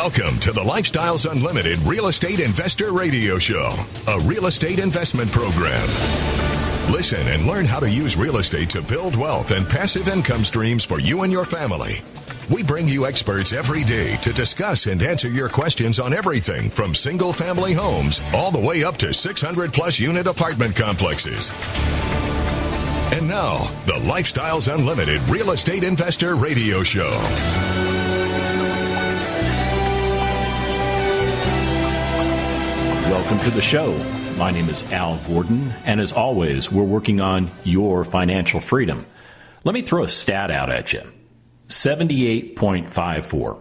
Welcome to the Lifestyles Unlimited Real Estate Investor Radio Show, a real estate investment program. Listen and learn how to use real estate to build wealth and passive income streams for you and your family. We bring you experts every day to discuss and answer your questions on everything from single-family homes all the way up to 600-plus unit apartment complexes. And now, the Lifestyles Unlimited Real Estate Investor Radio Show. Welcome to the show. My name is Al Gordon, and as always, we're working on your financial freedom. Let me throw a stat out at you. 78.54.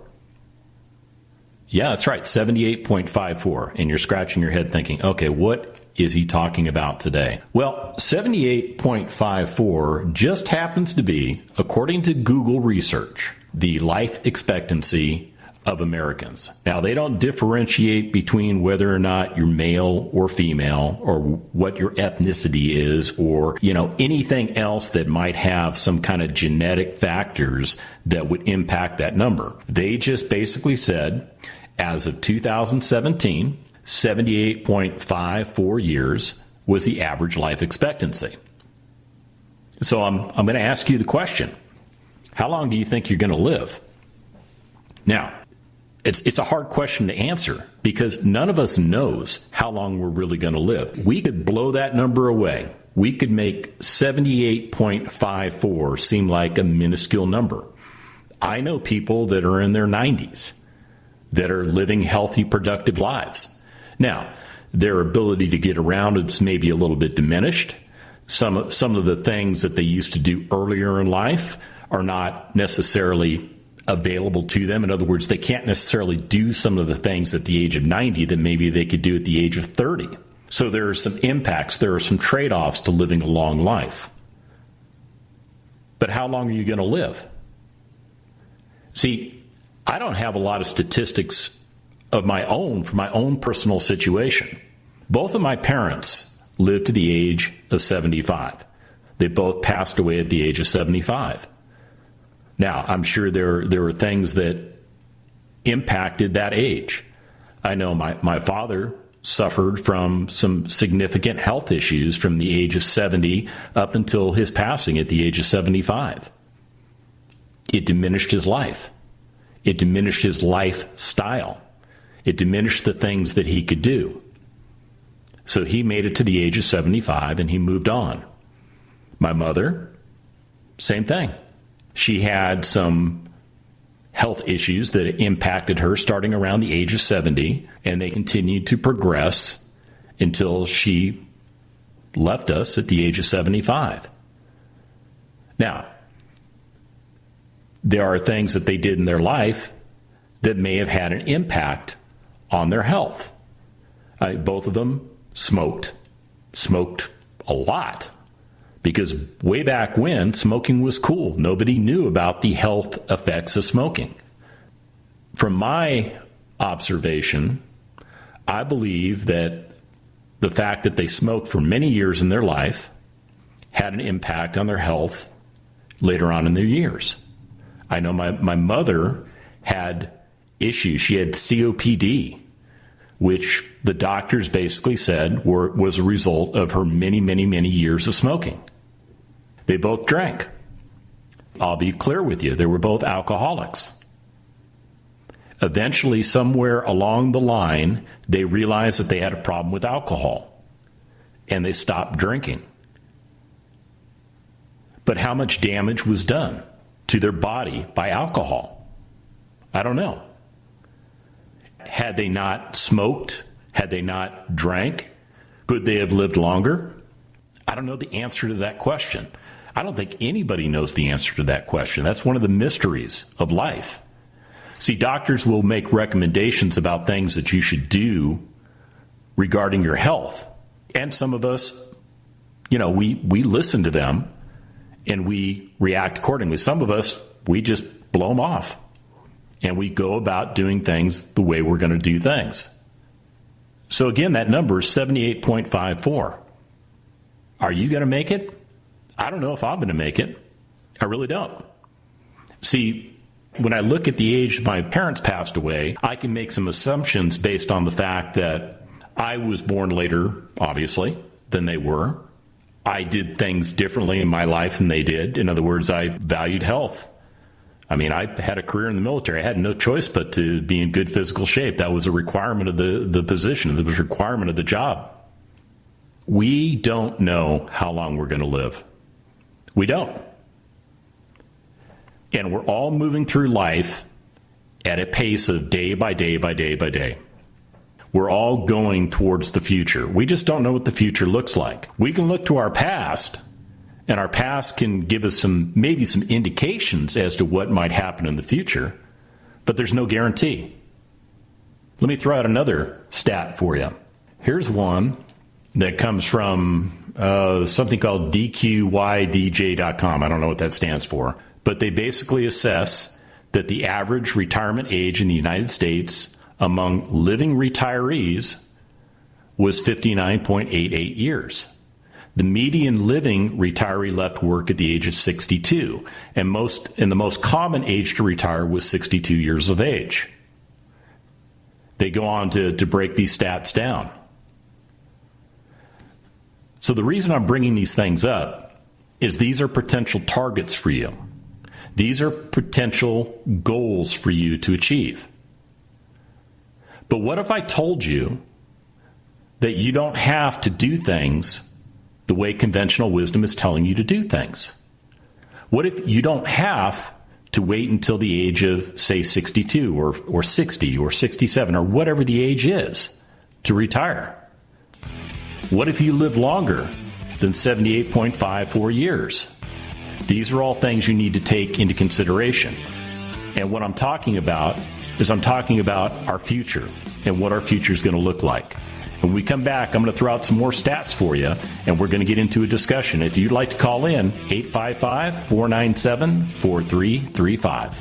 Yeah, that's right, 78.54. And you're scratching your head thinking, okay, what is he talking about today? Well, 78.54 just happens to be, according to Google research, the life expectancy of Americans. Now, they don't differentiate between whether or not you're male or female or what your ethnicity is or, anything else that might have some kind of genetic factors that would impact that number. They just basically said, as of 2017, 78.54 years was the average life expectancy. So I'm going to ask you the question, how long do you think you're going to live? Now, it's a hard question to answer because none of us knows how long we're really going to live. We could blow that number away. We could make 78.54 seem like a minuscule number. I know people that are in their 90s that are living healthy, productive lives. Now, their ability to get around is maybe a little bit diminished. Some of the things that they used to do earlier in life are not necessarily available to them. In other words, they can't necessarily do some of the things at the age of 90 that maybe they could do at the age of 30. So there are some impacts, there are some trade-offs to living a long life. But how long are you going to live? See, I don't have a lot of statistics of my own for my own personal situation. Both of my parents lived to the age of 75. They both passed away at the age of 75. Now, I'm sure there were things that impacted that age. I know my father suffered from some significant health issues from the age of 70 up until his passing at the age of 75. It diminished his life. It diminished his lifestyle. It diminished the things that he could do. So he made it to the age of 75 and he moved on. My mother, same thing. She had some health issues that impacted her starting around the age of 70, and they continued to progress until she left us at the age of 75. Now, there are things that they did in their life that may have had an impact on their health. Both of them smoked a lot. Because way back when, smoking was cool. Nobody knew about the health effects of smoking. From my observation, I believe that the fact that they smoked for many years in their life had an impact on their health later on in their years. I know my mother had issues. She had COPD, which the doctors basically said was a result of her many, many, many years of smoking. They both drank. I'll be clear with you, they were both alcoholics. Eventually, somewhere along the line, they realized that they had a problem with alcohol, and they stopped drinking. But how much damage was done to their body by alcohol? I don't know. Had they not smoked, had they not drank, could they have lived longer? I don't know the answer to that question. I don't think anybody knows the answer to that question. That's one of the mysteries of life. See, doctors will make recommendations about things that you should do regarding your health. And some of us, we listen to them and we react accordingly. Some of us, we just blow them off and we go about doing things the way we're going to do things. So again, that number is 78.54. Are you going to make it? I don't know if I'm going to make it. I really don't. See, When I look at the age my parents passed away, I can make some assumptions based on the fact that I was born later, obviously, than they were. I did things differently in my life than they did. In other words, I valued health. I mean, I had a career in the military. I had no choice but to be in good physical shape. That was a requirement of the position. That was a requirement of the job. We don't know how long we're going to live. We don't. And we're all moving through life at a pace of day by day by day by day. We're all going towards the future. We just don't know what the future looks like. We can look to our past, and our past can give us maybe some indications as to what might happen in the future, but there's no guarantee. Let me throw out another stat for you. Here's one that comes from something called DQYDJ.com. I don't know what that stands for. But they basically assess that the average retirement age in the United States among living retirees was 59.88 years. The median living retiree left work at the age of 62, and the most common age to retire was 62 years of age. They go on to break these stats down. So the reason I'm bringing these things up is these are potential targets for you. These are potential goals for you to achieve. But what if I told you that you don't have to do things the way conventional wisdom is telling you to do things? What if you don't have to wait until the age of, say, 62 or 60 or 67 or whatever the age is to retire? What if you live longer than 78.54 years? These are all things you need to take into consideration. And what I'm talking about is our future and what our future is going to look like. When we come back, I'm going to throw out some more stats for you, and we're going to get into a discussion. If you'd like to call in, 855-497-4335.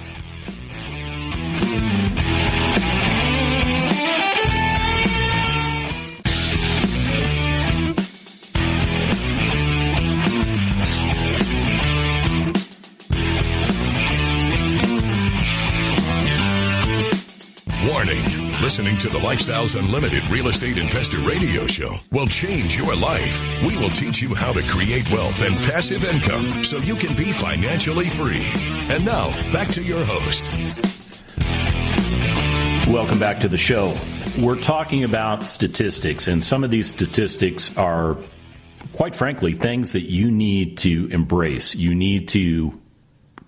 Warning. Listening to the Lifestyles Unlimited Real Estate Investor Radio Show will change your life. We will teach you how to create wealth and passive income so you can be financially free. And now, back to your host. Welcome back to the show. We're talking about statistics, and some of these statistics are, quite frankly, things that you need to embrace. You need to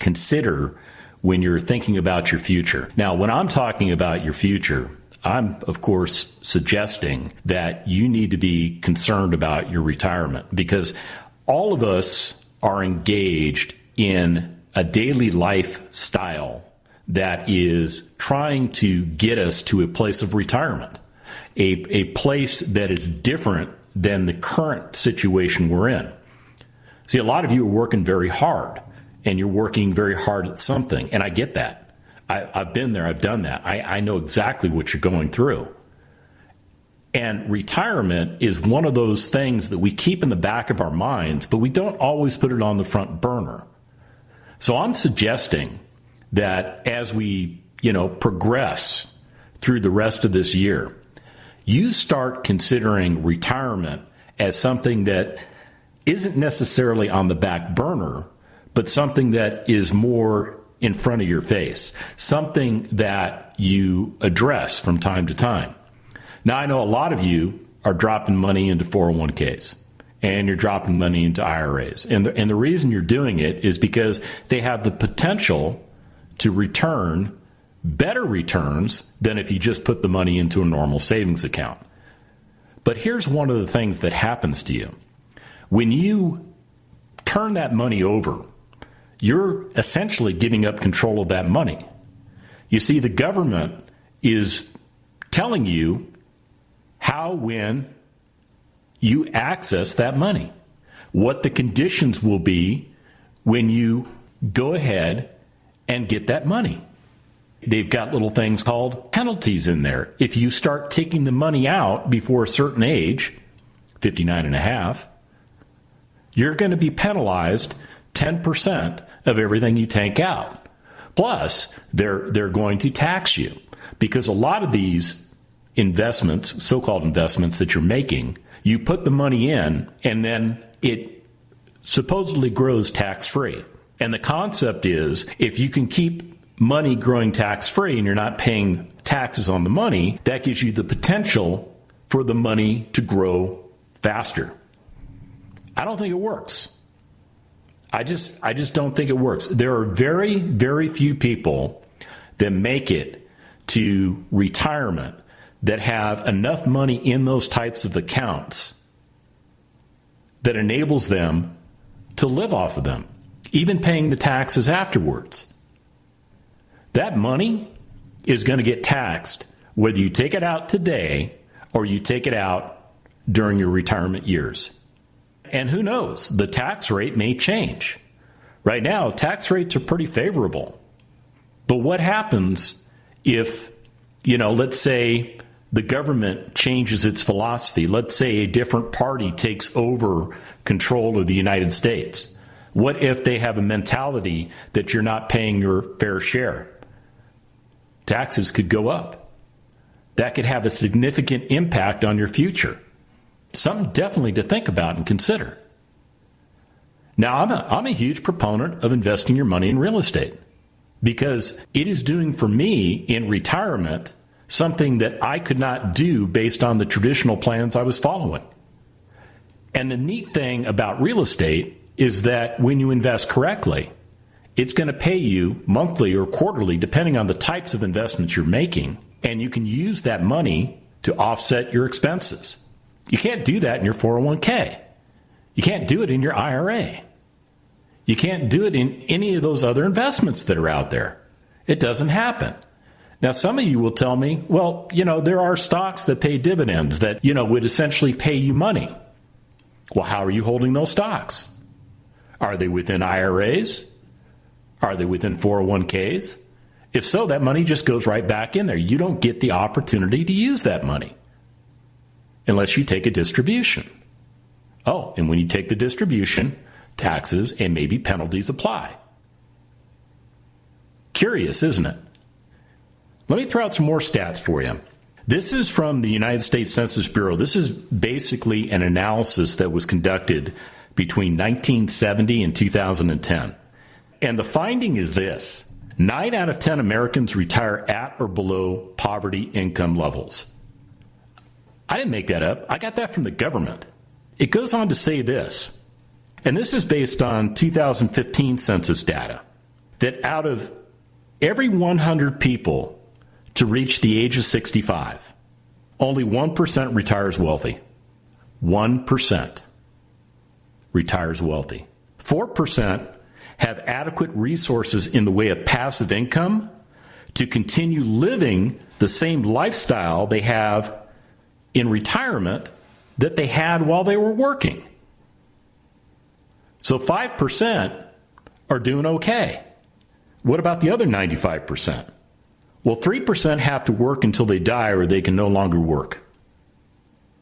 consider when you're thinking about your future. Now, when I'm talking about your future, I'm, of course, suggesting that you need to be concerned about your retirement, because all of us are engaged in a daily lifestyle that is trying to get us to a place of retirement, a place that is different than the current situation we're in. See, a lot of you are working very hard, and you're working very hard at something, and I get that. I've been there. I've done that. I know exactly what you're going through. And retirement is one of those things that we keep in the back of our minds, but we don't always put it on the front burner. So I'm suggesting that as we, progress through the rest of this year, you start considering retirement as something that isn't necessarily on the back burner, but something that is more in front of your face, something that you address from time to time. Now, I know a lot of you are dropping money into 401ks, and you're dropping money into IRAs. And the reason you're doing it is because they have the potential to return better returns than if you just put the money into a normal savings account. But here's one of the things that happens to you. When you turn that money over, you're essentially giving up control of that money. You see, the government is telling you how, when you access that money, what the conditions will be when you go ahead and get that money. They've got little things called penalties in there. If you start taking the money out before a certain age, 59 and a half, you're going to be penalized 10% of everything you take out. Plus, they're going to tax you because a lot of these investments, so-called investments that you're making, you put the money in and then it supposedly grows tax-free. And the concept is if you can keep money growing tax-free and you're not paying taxes on the money, that gives you the potential for the money to grow faster. I don't think it works. I just don't think it works. There are very, very few people that make it to retirement that have enough money in those types of accounts that enables them to live off of them, even paying the taxes afterwards. That money is going to get taxed whether you take it out today or you take it out during your retirement years. And who knows, the tax rate may change. Right now, tax rates are pretty favorable. But what happens if, let's say the government changes its philosophy? Let's say a different party takes over control of the United States. What if they have a mentality that you're not paying your fair share? Taxes could go up. That could have a significant impact on your future. Something definitely to think about and consider. Now, I'm a huge proponent of investing your money in real estate because it is doing for me in retirement something that I could not do based on the traditional plans I was following. And the neat thing about real estate is that when you invest correctly, it's going to pay you monthly or quarterly, depending on the types of investments you're making, and you can use that money to offset your expenses. You can't do that in your 401k. You can't do it in your IRA. You can't do it in any of those other investments that are out there. It doesn't happen. Now, some of you will tell me, well, there are stocks that pay dividends that, would essentially pay you money. Well, how are you holding those stocks? Are they within IRAs? Are they within 401ks? If so, that money just goes right back in there. You don't get the opportunity to use that money unless you take a distribution. Oh, and when you take the distribution, taxes and maybe penalties apply. Curious, isn't it? Let me throw out some more stats for you. This is from the United States Census Bureau. This is basically an analysis that was conducted between 1970 and 2010. And the finding is this: 9 out of 10 Americans retire at or below poverty income levels. I didn't make that up. I got that from the government. It goes on to say this, and this is based on 2015 census data, that out of every 100 people to reach the age of 65, only 1% retires wealthy. 1% retires wealthy. 4% have adequate resources in the way of passive income to continue living the same lifestyle they have in retirement that they had while they were working. So 5% are doing okay. What about the other 95%? Well, 3% have to work until they die or they can no longer work.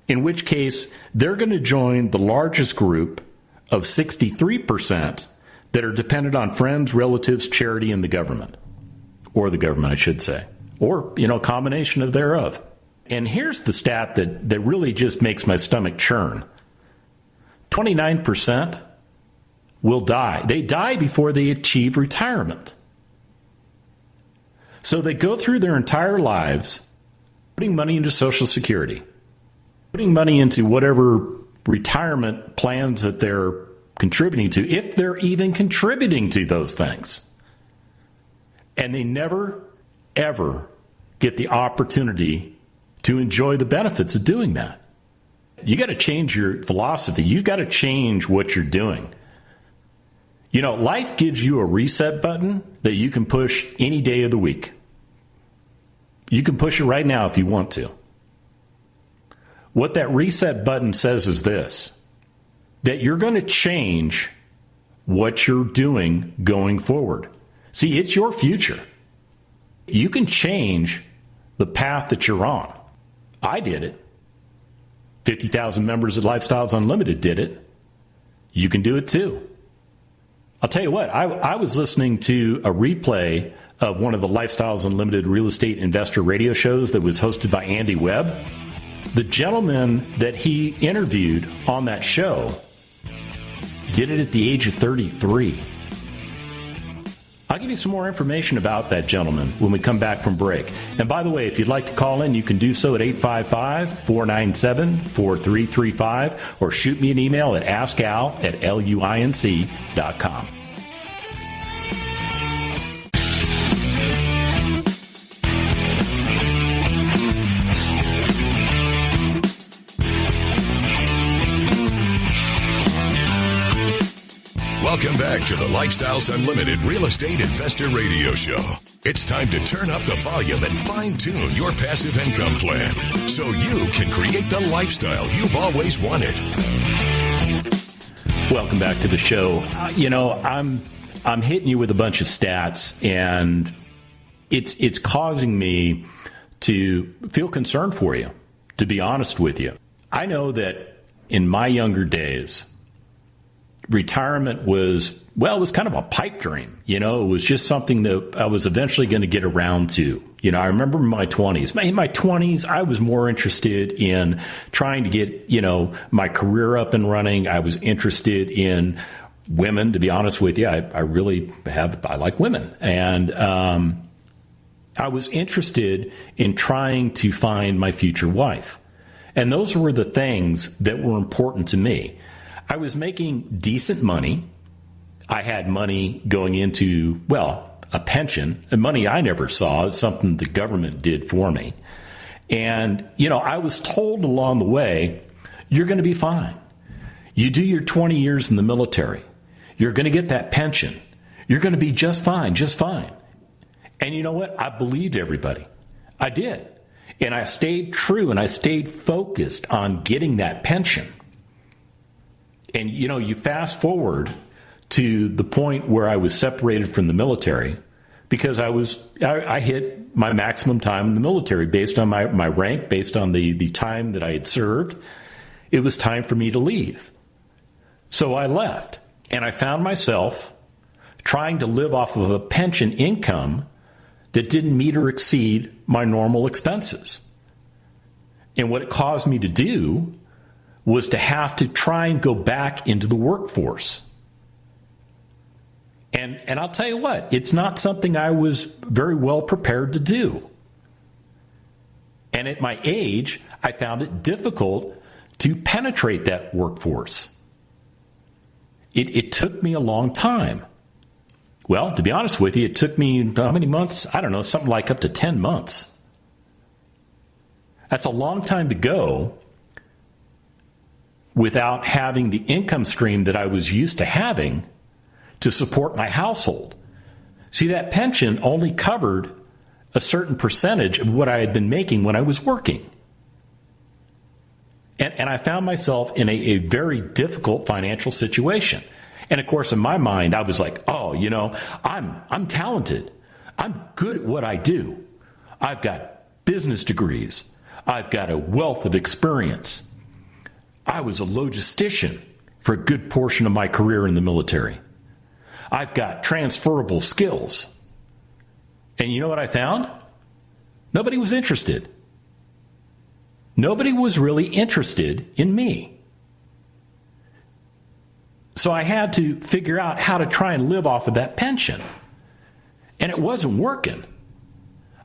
In which case, they're going to join the largest group of 63% that are dependent on friends, relatives, charity, and the government. Or the government, I should say. Or, a combination of thereof. And here's the stat that really just makes my stomach churn. 29% will die. They die before they achieve retirement. So they go through their entire lives putting money into Social Security, putting money into whatever retirement plans that they're contributing to, if they're even contributing to those things. And they never, ever get the opportunity to enjoy the benefits of doing that. You got to change your philosophy. You've got to change what you're doing. Life gives you a reset button that you can push any day of the week. You can push it right now if you want to. What that reset button says is this: that you're going to change what you're doing going forward. See, it's your future. You can change the path that you're on. I did it. 50,000 members of Lifestyles Unlimited did it. You can do it too. I'll tell you what, I was listening to a replay of one of the Lifestyles Unlimited real estate investor radio shows that was hosted by Andy Webb. The gentleman that he interviewed on that show did it at the age of 33. I'll give you some more information about that gentleman when we come back from break. And by the way, if you'd like to call in, you can do so at 855-497-4335 or shoot me an email at askal@luinc.com. Welcome back to the Lifestyles Unlimited Real Estate Investor Radio Show. It's time to turn up the volume and fine-tune your passive income plan so you can create the lifestyle you've always wanted. Welcome back to the show. I'm hitting you with a bunch of stats, and it's causing me to feel concerned for you, to be honest with you. I know that in my younger days, retirement was kind of a pipe dream. It was just something that I was eventually going to get around to. I remember in my 20s. In my 20s, I was more interested in trying to get, my career up and running. I was interested in women, to be honest with you. I like women. And I was interested in trying to find my future wife. And those were the things that were important to me. I was making decent money. I had money going into, a pension, and money I never saw. It's something the government did for me. And, I was told along the way, you're going to be fine. You do your 20 years in the military. You're going to get that pension. You're going to be just fine, just fine. And you know what? I believed everybody. I did. And I stayed true and I stayed focused on getting that pension. And, you fast forward to the point where I was separated from the military because I hit my maximum time in the military based on my rank, based on the time that I had served. It was time for me to leave. So I left, and I found myself trying to live off of a pension income that didn't meet or exceed my normal expenses. And what it caused me to do was to have to try and go back into the workforce. And I'll tell you what, it's not something I was very well prepared to do. And at my age, I found it difficult to penetrate that workforce. It took me a long time. Well, to be honest with you, it took me how many months? I don't know, something like up to 10 months. That's a long time to go without having the income stream that I was used to having to support my household. See, that pension only covered a certain percentage of what I had been making when I was working. And I found myself in a very difficult financial situation. And of course, in my mind, I was like, I'm talented. I'm good at what I do. I've got business degrees. I've got a wealth of experience. I was a logistician for a good portion of my career in the military. I've got transferable skills. And you know what I found? Nobody was interested. Nobody was really interested in me. So I had to figure out how to try and live off of that pension. And it wasn't working.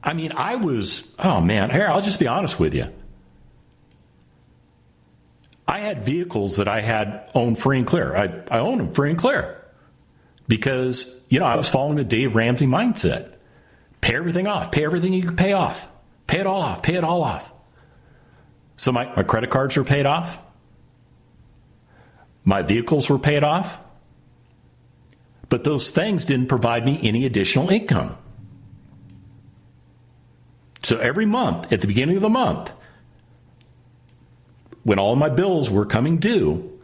I mean, here, I'll just be honest with you. I had vehicles that I had owned free and clear. I owned them free and clear because, I was following the Dave Ramsey mindset. Pay everything off. Pay everything you can pay off. Pay it all off. Pay it all off. So my credit cards were paid off. My vehicles were paid off. But those things didn't provide me any additional income. So every month, at the beginning of the month, when all my bills were coming due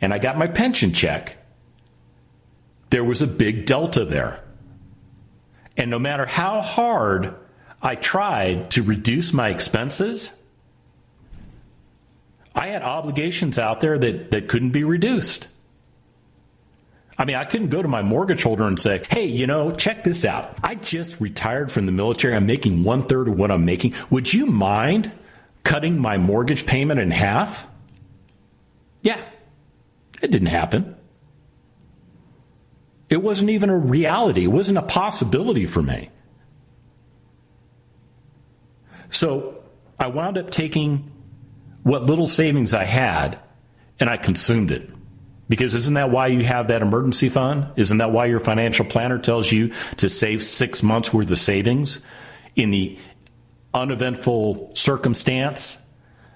and I got my pension check, there was a big delta there. And no matter how hard I tried to reduce my expenses, I had obligations out there that couldn't be reduced. I mean, I couldn't go to my mortgage holder and say, hey, check this out. I just retired from the military. I'm making 1/3 of what I'm making. Would you mind cutting my mortgage payment in half? Yeah, it didn't happen. It wasn't even a reality. It wasn't a possibility for me. So I wound up taking what little savings I had and I consumed it. Because isn't that why you have that emergency fund? Isn't that why your financial planner tells you to save 6 months worth of savings in the uneventful circumstance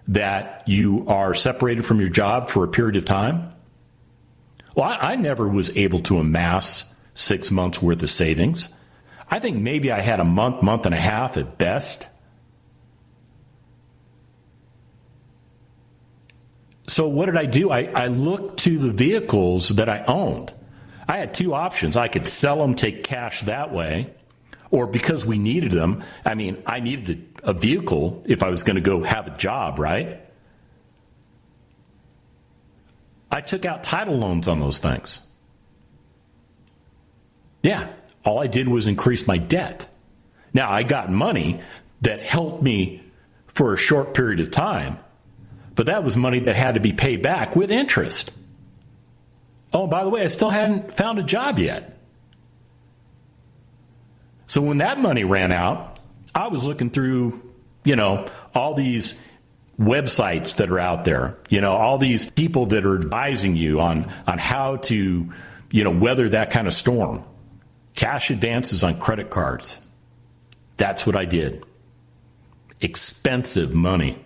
that you are separated from your job for a period of time? Well, I never was able to amass 6 months worth of savings. I think maybe I had a month and a half at best. So what did I do? I looked to the vehicles that I owned. I had two options. I could sell them, take cash that way, or because we needed them. I mean, I needed a vehicle if I was going to go have a job, right? I took out title loans on those things. Yeah, all I did was increase my debt. Now, I got money that helped me for a short period of time, but that was money that had to be paid back with interest. Oh, by the way, I still hadn't found a job yet. So when that money ran out, I was looking through, all these websites that are out there, all these people that are advising you on how to, weather that kind of storm. Cash advances on credit cards. That's what I did. Expensive money.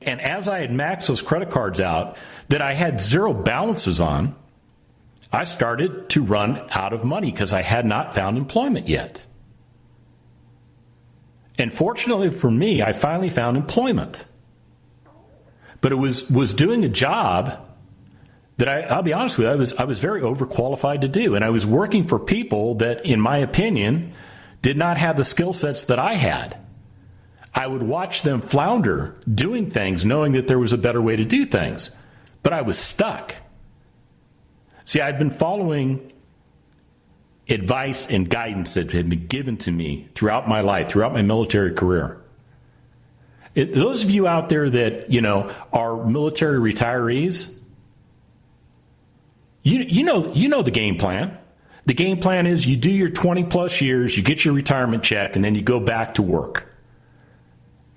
And as I had maxed those credit cards out that I had zero balances on, I started to run out of money because I had not found employment yet. And fortunately for me, I finally found employment. But it was doing a job that I'll be honest with you, I was very overqualified to do. And I was working for people that, in my opinion, did not have the skill sets that I had. I would watch them flounder doing things knowing that there was a better way to do things. But I was stuck. See, I'd been following advice and guidance that had been given to me throughout my life, throughout my military career. Those of you out there that, are military retirees, you know the game plan. The game plan is you do your 20 plus years, you get your retirement check, and then you go back to work.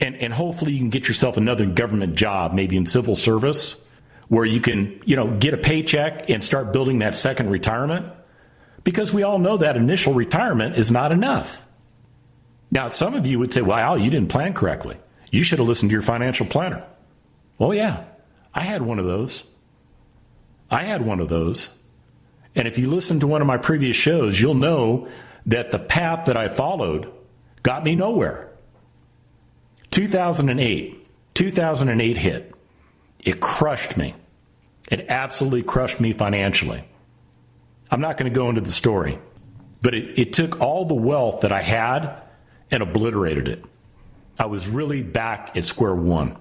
And hopefully you can get yourself another government job, maybe in civil service, where you can, get a paycheck and start building that second retirement. Because we all know that initial retirement is not enough. Now, some of you would say, well, Al, you didn't plan correctly. You should have listened to your financial planner. Well, yeah, I had one of those. And if you listen to one of my previous shows, you'll know that the path that I followed got me nowhere. 2008 hit. It crushed me. It absolutely crushed me financially. I'm not going to go into the story, but it took all the wealth that I had and obliterated it. I was really back at square one.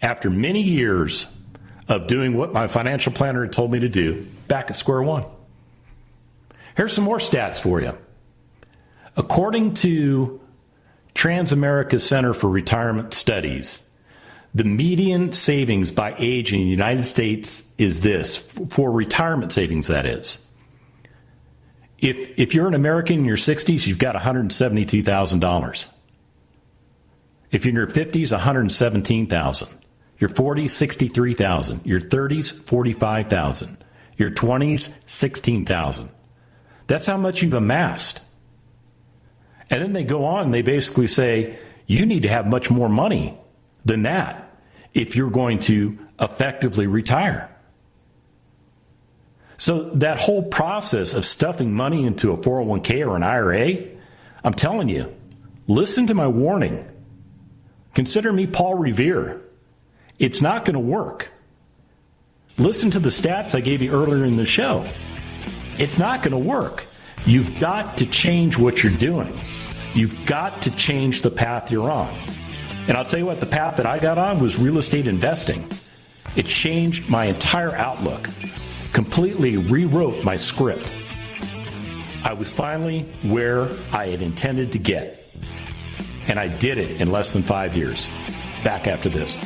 After many years of doing what my financial planner had told me to do, back at square one. Here's some more stats for you. According to Transamerica Center for Retirement Studies, the median savings by age in the United States is this, for retirement savings, that is. If you're an American in your 60s, you've got $172,000. If you're in your 50s, $117,000. Your 40s, $63,000. Your 30s, $45,000. Your 20s, $16,000. That's how much you've amassed. And then they go on and they basically say, you need to have much more money than that if you're going to effectively retire. So that whole process of stuffing money into a 401k or an IRA, I'm telling you, listen to my warning. Consider me Paul Revere. It's not going to work. Listen to the stats I gave you earlier in the show. It's not going to work. You've got to change what you're doing. You've got to change the path you're on. And I'll tell you what, the path that I got on was real estate investing. It changed my entire outlook. completely rewrote my script. I was finally where I had intended to get. And I did it in less than 5 years. Back after this.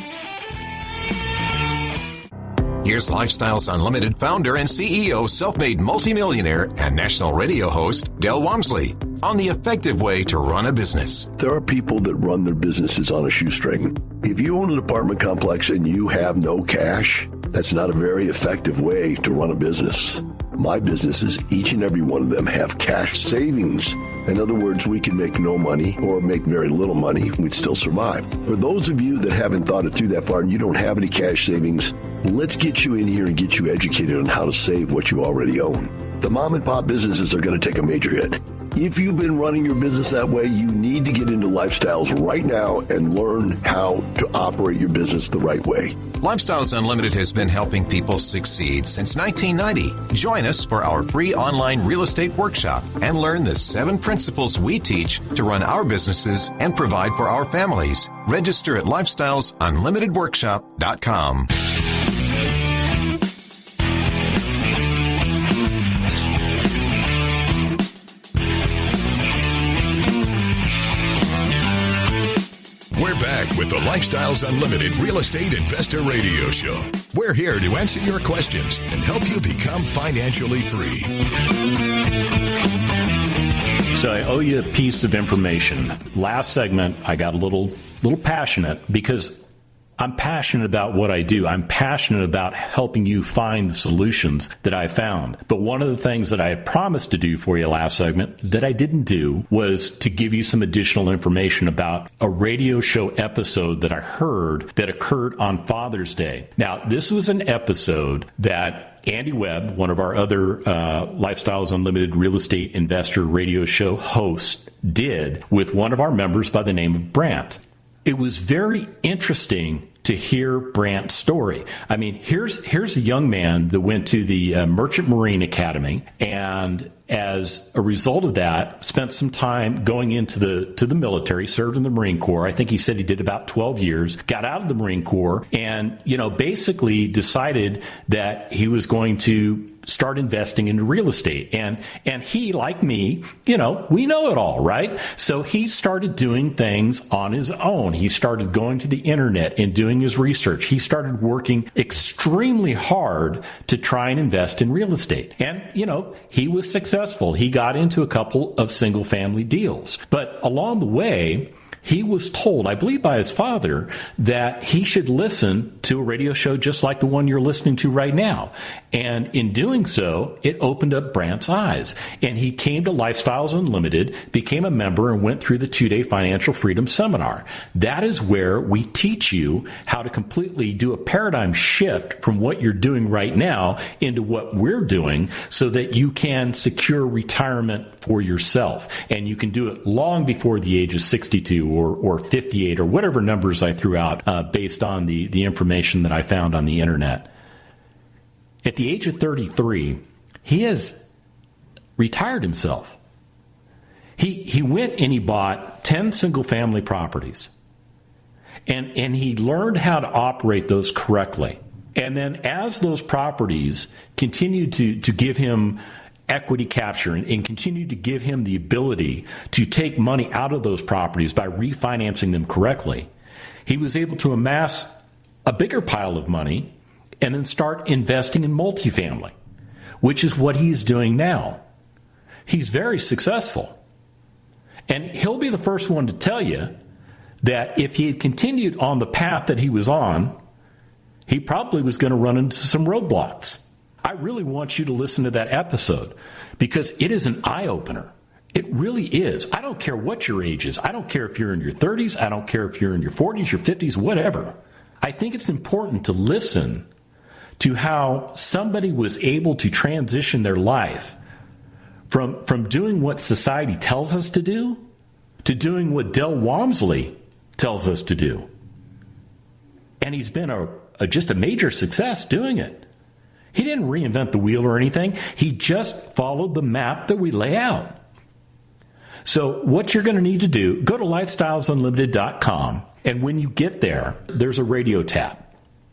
Here's Lifestyles Unlimited founder and CEO, self-made multimillionaire, and national radio host, Del Walmsley, on the effective way to run a business. There are people that run their businesses on a shoestring. If you own an apartment complex and you have no cash, that's not a very effective way to run a business. My businesses, each and every one of them, have cash savings. In other words, we can make no money or make very little money. We'd still survive. For those of you that haven't thought it through that far and you don't have any cash savings, let's get you in here and get you educated on how to save what you already own. The mom and pop businesses are going to take a major hit. If you've been running your business that way, you need to get into Lifestyles right now and learn how to operate your business the right way. Lifestyles Unlimited has been helping people succeed since 1990. Join us for our free online real estate workshop and learn the 7 principles we teach to run our businesses and provide for our families. Register at lifestylesunlimitedworkshop.com. We're back with the Lifestyles Unlimited Real Estate Investor Radio Show. We're here to answer your questions and help you become financially free. So I owe you a piece of information. Last segment, I got a little passionate because I'm passionate about what I do. I'm passionate about helping you find the solutions that I found. But one of the things that I had promised to do for you last segment that I didn't do was to give you some additional information about a radio show episode that I heard that occurred on Father's Day. Now, this was an episode that Andy Webb, one of our other Lifestyles Unlimited real estate investor radio show hosts, did with one of our members by the name of Brant. It was very interesting to hear Brant's story. I mean, here's a young man that went to the Merchant Marine Academy, and as a result of that, spent some time going into the military, served in the Marine Corps. I think he said he did about 12 years, got out of the Marine Corps, and basically decided that he was going to start investing into real estate. And he, like me, we know it all, right? So he started doing things on his own. He started going to the internet and doing his research. He started working extremely hard to try and invest in real estate. And, he was successful. He got into a couple of single family deals. But along the way, he was told, I believe by his father, that he should listen to a radio show just like the one you're listening to right now. And in doing so, it opened up Brant's eyes. And he came to Lifestyles Unlimited, became a member, and went through the 2-day Financial Freedom Seminar. That is where we teach you how to completely do a paradigm shift from what you're doing right now into what we're doing so that you can secure retirement for yourself. And you can do it long before the age of 62 or 58 or whatever numbers I threw out based on the information that I found on the internet. At the age of 33, he has retired himself. He went and he bought 10 single-family properties. And he learned how to operate those correctly. And then as those properties continued to give him equity capture and continued to give him the ability to take money out of those properties by refinancing them correctly, he was able to amass a bigger pile of money and then start investing in multifamily, which is what he's doing now. He's very successful. And he'll be the first one to tell you that if he had continued on the path that he was on, he probably was going to run into some roadblocks. I really want you to listen to that episode because it is an eye-opener. It really is. I don't care what your age is. I don't care if you're in your 30s. I don't care if you're in your 40s, your 50s, whatever. I think it's important to listen to how somebody was able to transition their life from doing what society tells us to do doing what Del Walmsley tells us to do. And he's been just a major success doing it. He didn't reinvent the wheel or anything. He just followed the map that we lay out. So what you're going to need to do, go to lifestylesunlimited.com. And when you get there, there's a radio tab.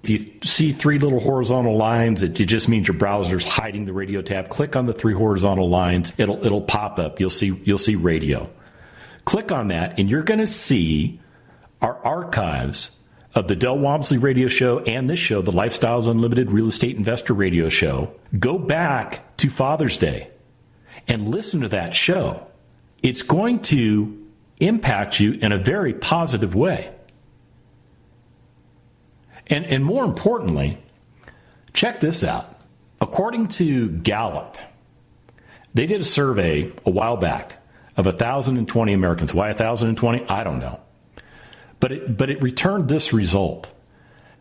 If you see three little horizontal lines, it just means your browser's hiding the radio tab. Click on the three horizontal lines. It'll pop up. You'll see radio. Click on that, and you're going to see our archives of the Del Walmsley radio show and this show, the Lifestyles Unlimited Real Estate Investor Radio Show. Go back to Father's Day and listen to that show. It's going to impact you in a very positive way. And more importantly, check this out. According to Gallup, they did a survey a while back of 1,020 Americans. Why 1,020? I don't know. But it returned this result.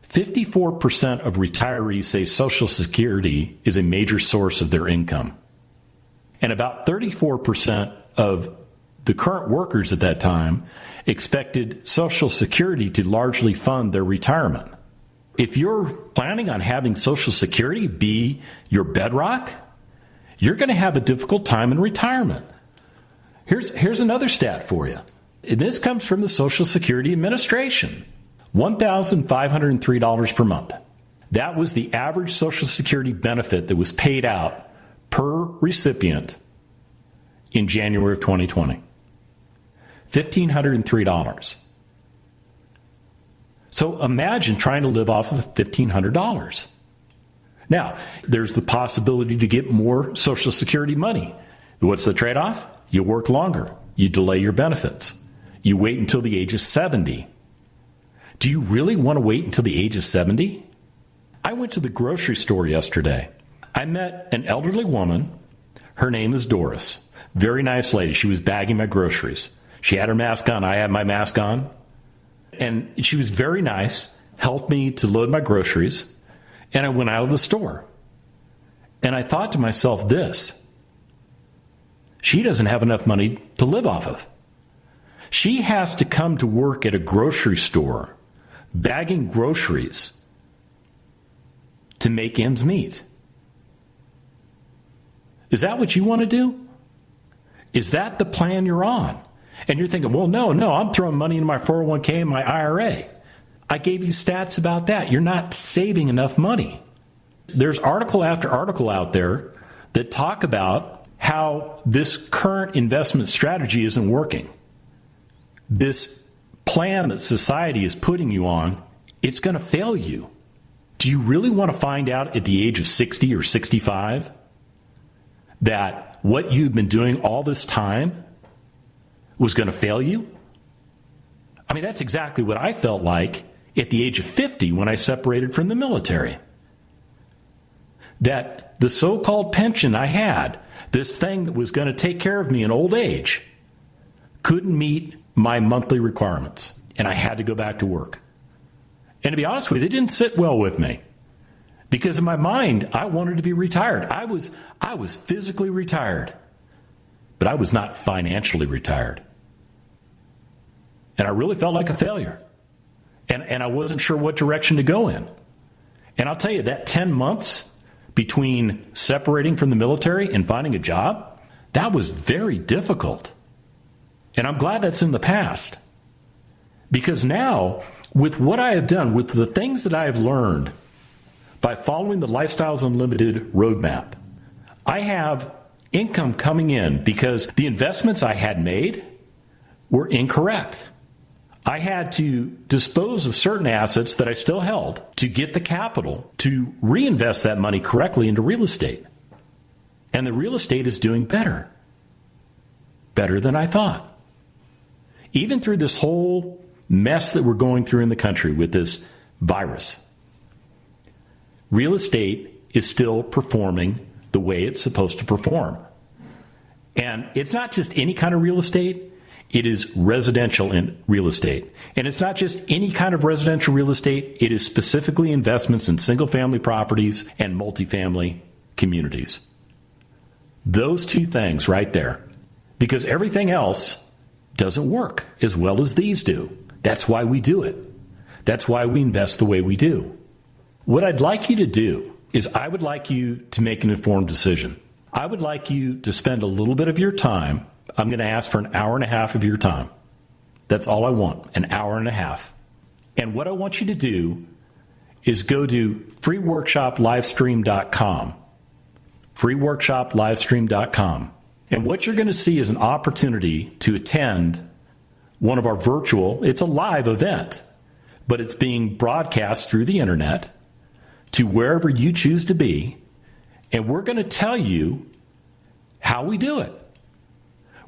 54% of retirees say Social Security is a major source of their income. And about 34% of the current workers at that time expected Social Security to largely fund their retirement. If you're planning on having Social Security be your bedrock, you're going to have a difficult time in retirement. Here's another stat for you. This comes from the Social Security Administration. $1,503 per month. That was the average Social Security benefit that was paid out per recipient in January of 2020. $1,503. So imagine trying to live off of $1,500. Now, there's the possibility to get more Social Security money. What's the trade-off? You work longer. You delay your benefits. You wait until the age of 70. Do you really want to wait until the age of 70? I went to the grocery store yesterday. I met an elderly woman. Her name is Doris. Very nice lady. She was bagging my groceries. She had her mask on. I had my mask on. And she was very nice, helped me to load my groceries, and I went out of the store. And I thought to myself this: she doesn't have enough money to live off of. She has to come to work at a grocery store, bagging groceries to make ends meet. Is that what you want to do? Is that the plan you're on? And you're thinking, well, no, I'm throwing money into my 401k and my IRA. I gave you stats about that. You're not saving enough money. There's article after article out there that talk about how this current investment strategy isn't working. This plan that society is putting you on, it's going to fail you. Do you really want to find out at the age of 60 or 65 that what you've been doing all this time was going to fail you? I mean, that's exactly what I felt like at the age of 50 when I separated from the military. That the so-called pension I had, this thing that was going to take care of me in old age, couldn't meet my monthly requirements, and I had to go back to work. And to be honest with you, it didn't sit well with me, because in my mind, I wanted to be retired. I was physically retired, but I was not financially retired. And I really felt like a failure. And I wasn't sure what direction to go in. And I'll tell you, that 10 months between separating from the military and finding a job, that was very difficult. And I'm glad that's in the past. Because now, with what I have done, with the things that I have learned by following the Lifestyles Unlimited roadmap, I have income coming in because the investments I had made were incorrect. I had to dispose of certain assets that I still held to get the capital to reinvest that money correctly into real estate. And the real estate is doing better than I thought. Even through this whole mess that we're going through in the country with this virus, real estate is still performing the way it's supposed to perform. And it's not just any kind of real estate. It is residential in real estate. And it's not just any kind of residential real estate. It is specifically investments in single-family properties and multifamily communities. Those two things right there. Because everything else doesn't work as well as these do. That's why we do it. That's why we invest the way we do. What I'd like you to do is I would like you to make an informed decision. I would like you to spend a little bit of your time. I'm going to ask for an hour and a half of your time. That's all I want, an hour and a half. And what I want you to do is go to freeworkshoplivestream.com. freeworkshoplivestream.com. And what you're going to see is an opportunity to attend one of our virtual, it's a live event, but it's being broadcast through the internet to wherever you choose to be. And we're going to tell you how we do it.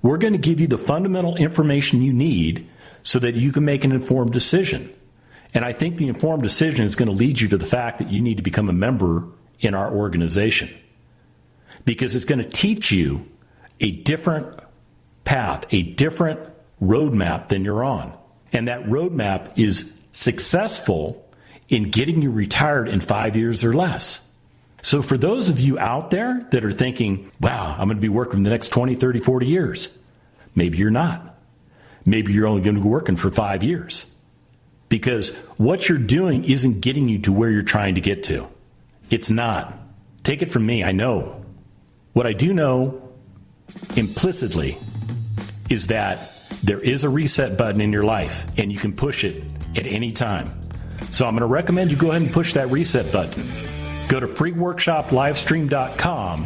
We're going to give you the fundamental information you need so that you can make an informed decision. And I think the informed decision is going to lead you to the fact that you need to become a member in our organization, because it's going to teach you a different path, a different roadmap than you're on. And that roadmap is successful in getting you retired in 5 years or less. So for those of you out there that are thinking, wow, I'm going to be working the next 20, 30, 40 years, maybe you're not. Maybe you're only going to be working for 5 years, because what you're doing isn't getting you to where you're trying to get to. It's not. Take it from me, I know. What I do know implicitly is that there is a reset button in your life, and you can push it at any time. So I'm going to recommend you go ahead and push that reset button. Go to freeworkshoplivestream.com,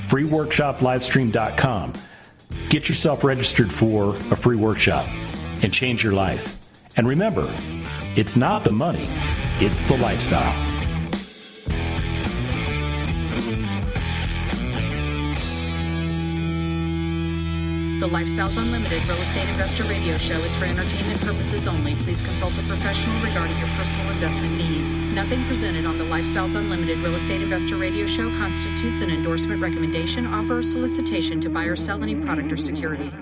freeworkshoplivestream.com. Get yourself registered for a free workshop and change your life. And remember, it's not the money, it's the lifestyle. The Lifestyles Unlimited Real Estate Investor Radio Show is for entertainment purposes only. Please consult a professional regarding your personal investment needs. Nothing presented on the Lifestyles Unlimited Real Estate Investor Radio Show constitutes an endorsement, recommendation, offer, or solicitation to buy or sell any product or security.